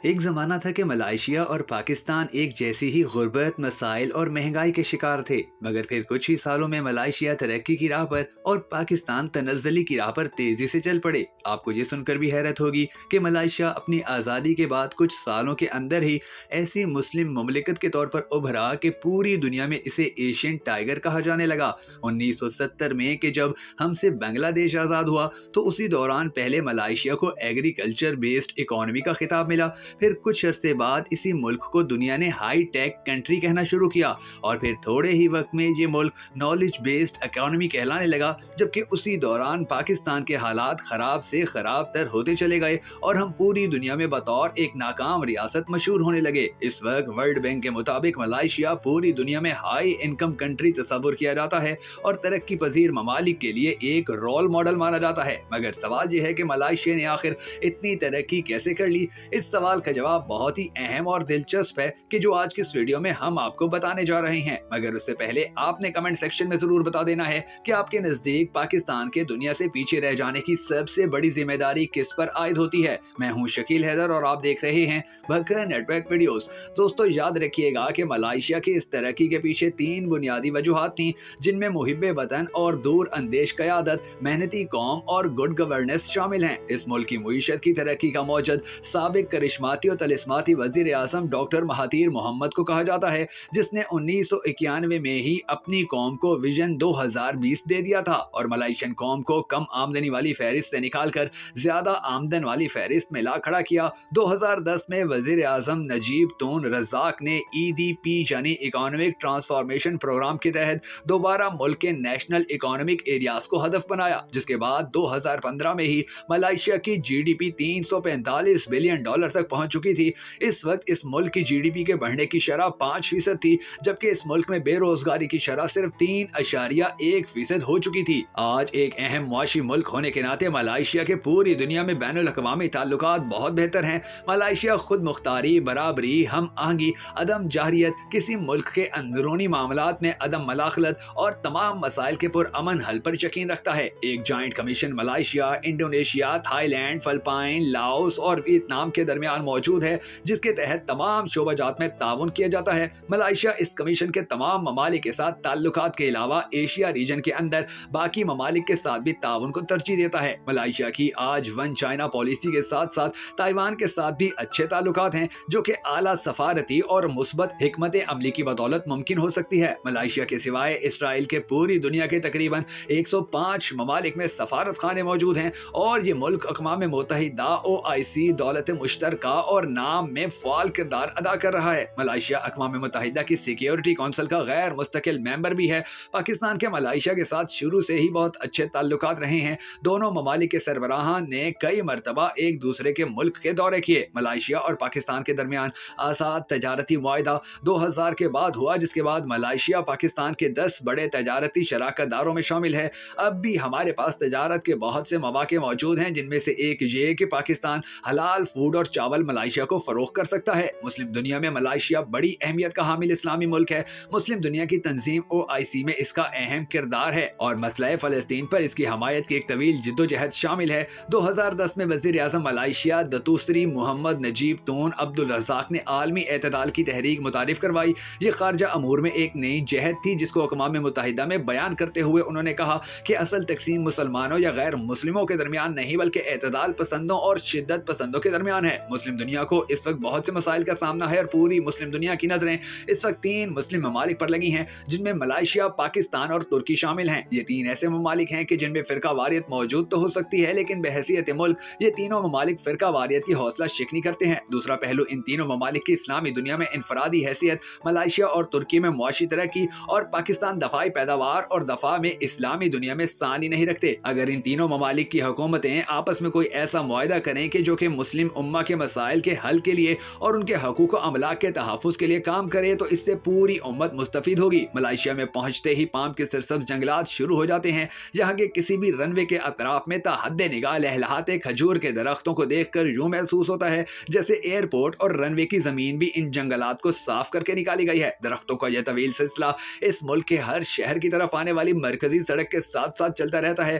ایک زمانہ تھا کہ ملائیشیا اور پاکستان ایک جیسی ہی غربت، مسائل اور مہنگائی کے شکار تھے، مگر پھر کچھ ہی سالوں میں ملائیشیا ترقی کی راہ پر اور پاکستان تنزلی کی راہ پر تیزی سے چل پڑے۔ آپ کو یہ سن کر بھی حیرت ہوگی کہ ملائیشیا اپنی آزادی کے بعد کچھ سالوں کے اندر ہی ایسی مسلم مملکت کے طور پر ابھرا کہ پوری دنیا میں اسے ایشین ٹائیگر کہا جانے لگا۔ 1970 میں کہ جب ہم سے بنگلہ دیش آزاد ہوا تو اسی دوران پہلے ملائیشیا کو ایگریکلچر بیسڈ اکانومی کا خطاب ملا، پھر کچھ عرصے بعد اسی ملک کو دنیا نے ہائی ٹیک کنٹری کہنا شروع کیا، اور پھر تھوڑے ہی وقت میں یہ ملک نالج بیسڈ اکانومی کہلانے لگا، جبکہ اسی دوران پاکستان کے حالات خراب سے خراب تر ہوتے چلے گئے اور ہم پوری دنیا میں بطور ایک ناکام ریاست مشہور ہونے لگے۔ اس وقت ورلڈ بینک کے مطابق ملائیشیا پوری دنیا میں ہائی انکم کنٹری تصور کیا جاتا ہے اور ترقی پذیر ممالک کے لیے ایک رول ماڈل مانا جاتا ہے، مگر سوال یہ ہے کہ ملائیشیا نے آخر اتنی ترقی کیسے کر لی؟ اس سوال کا جواب بہت ہی اہم اور دلچسپ ہے کہ جو آج کی اس ویڈیو میں ہم آپ کو بتانے جا رہے ہیں، مگر اس سے پہلے آپ نے کمنٹ سیکشن میں ضرور بتا دینا ہے کہ آپ کے نزدیک پاکستان کے دنیا سے پیچھے رہ جانے کی سب سے بڑی ذمہ داری کس پر عائد ہوتی ہے۔ میں ہوں شکیل حیدر اور آپ دیکھ رہے ہیں بھکر نیٹ ورک ویڈیوز۔ دوستو یاد رکھیے گا کہ ملائیشیا کی اس ترقی کے پیچھے 3 بنیادی وجوہات تھیں، جن میں محب وطن اور دور اندیش قیادت، محنتی قوم اور گڈ گورننس شامل ہیں۔ اس ملک کی معیشت کی ترقی کا موجد سابق کرشماتی اور طلسماتی وزیر اعظم ڈاکٹر مہاتیر محمد کو کہا جاتا ہے، جس نے 1991 میں ہی اپنی قوم کو ویژن 2020 دے دیا تھا اور ملائیشین قوم کو کم آمدنی والی فہرست سے نکال کر زیادہ آمدن والی فہرست میں لا کھڑا کیا۔ 2010 میں وزیر اعظم نجیب تون رزاق نے EDP یعنی اکانومک ٹرانسفارمیشن پروگرام کے تحت دوبارہ ملک کے نیشنل اکانومک ایریاز کو ہدف بنایا، جس کے بعد 2015 میں ہی ملائیشیا کی GDP $345 بلین تک پہنچ چکی تھی۔ اس وقت اس ملک کی GDP کے بڑھنے کی شرح 5% تھی، جبکہ اس ملک میں بے روزگاری کی شرح صرف 3.1% ہو چکی تھی۔ آج ایک اہم معاشی ملک ہونے کے ناطے ملائیشیا کے پوری دنیا میں بین الاقوامی تعلقات بہت بہتر ہیں۔ ملائیشیا خود مختاری، برابری، ہم آہنگی، عدم جارحیت، کسی ملک کے اندرونی معاملات میں عدم مداخلت اور تمام مسائل کے پرامن حل پر یقین رکھتا ہے۔ ایک joint commission Malaysia, Indonesia, Thailand, Philippines, Laos اور ویتنام کے درمیان موجود ہے، جس کے تحت تمام شعبہ جات میں تعاون کیا جاتا ہے۔ ملائیشیا اس کمیشن کے تمام ممالک کے ساتھ تعلقات کے علاوہ ایشیا ریجن کے اندر باقی ممالک کے ساتھ بھی تعاون کو ترجیح دیتا ہے۔ ملائیشیا کی آج ون چائنا پالیسی کے ساتھ ساتھ تائیوان کے ساتھ بھی اچھے تعلقات ہیں، جو کہ اعلیٰ سفارتی اور مثبت حکمت عملی کی بدولت ممکن ہو سکتی ہے۔ ملائیشیا کے سوائے اسرائیل کے پوری دنیا کے تقریباً 105 ممالک میں سفارت خانے موجود ہیں، اور یہ ملک اقوام متحدہ OIC دولت مشترکہ اور نام میں فعال کردار ادا کر رہا ہے۔ ملائیشیا اقوام متحدہ کی سیکیورٹی کونسل کا غیر مستقل ممبر بھی ہے۔ پاکستان کے ملائیشیا کے ساتھ شروع سے ہی بہت اچھے تعلقات رہے ہیں۔ دونوں ممالک کے سربراہان نے کئی مرتبہ ایک دوسرے کے ملک کے دورے کیے۔ ملائیشیا اور پاکستان کے درمیان آزاد تجارتی معاہدہ 2000 کے بعد ہوا، جس کے بعد ملائیشیا پاکستان کے 10 بڑے تجارتی شراکت داروں میں شامل ہے۔ اب بھی ہمارے پاس تجارت کے بہت سے مواقع موجود ہیں، جن میں سے ایک یہ کہ پاکستان حلال فوڈ اور چاول ملائیشیا کو فروخت کر سکتا ہے۔ مسلم دنیا میں ملائیشیا بڑی اہمیت کا حامل اسلامی ملک ہے۔ مسلم دنیا کی تنظیم OIC میں اس کا اہم کردار ہے اور مسئلہ فلسطین پر اس کی حمایت کی ایک طویل جدوجہد شامل ہے۔ 2010 میں وزیر اعظم ملائیشیا دتوسری محمد نجیب تون عبد الرزاق نے عالمی اعتدال کی تحریک متعارف کروائی۔ یہ خارجہ امور میں ایک نئی جہد تھی، جس کو اقوام متحدہ میں بیان کرتے ہوئے انہوں نے کہا کہ اصل تقسیم مسلمانوں یا غیر مسلموں کے درمیان نہیں، بلکہ اعتدال پسندوں اور شدت پسندوں کے درمیان ہے۔ مسلم دنیا کو اس وقت بہت سے مسائل کا سامنا ہے، اور پوری مسلم دنیا کی نظریں اس وقت 3 مسلم ممالک پر لگی ہیں، جن میں ملائیشیا، پاکستان اور ترکی شامل ہیں۔ یہ 3 ایسے ممالک ہیں کہ جن میں فرقہ واریت موجود تو ہو سکتی ہے، لیکن بحیثیت ملک یہ تینوں ممالک فرقہ واریت کی حوصلہ شکنی کرتے ہیں۔ دوسرا پہلو، ان تینوں ممالک کی اسلامی دنیا میں انفرادی حیثیت، ملائیشیا اور ترکی میں معاشی ترقی اور پاکستان دفاعی پیداوار اور دفاع میں اسلامی دنیا میں ثانی نہیں رکھتے۔ اگر ان تینوں ممالک کی حکومتیں آپس میں کوئی ایسا معاہدہ کریں کہ جو کہ مسلم امہ کے مسائل کے حل کے لیے اور ان کے حقوق و املاک کے تحفظ کے لیے کام کرے، تو اس سے پوری امت مستفید ہوگی۔ ملائیشیا میں پہنچتے ہی پام کے سرسبز جنگلات شروع ہو جاتے ہیں۔ یہاں کے کسی بھی رن وے کے اطراف میں تا حد نگاہ لہلہاتے کھجور کے درختوں کو دیکھ کر یوں محسوس ہوتا ہے جیسے ایئرپورٹ اور رن وے کی زمین بھی ان جنگلات کو صاف کر کے نکالی گئی ہے۔ درختوں کا یہ طویل سلسلہ اس ملک کے ہر شہر کی طرف آنے والی مرکزی سڑک کے ساتھ ساتھ چلتا رہتا ہے۔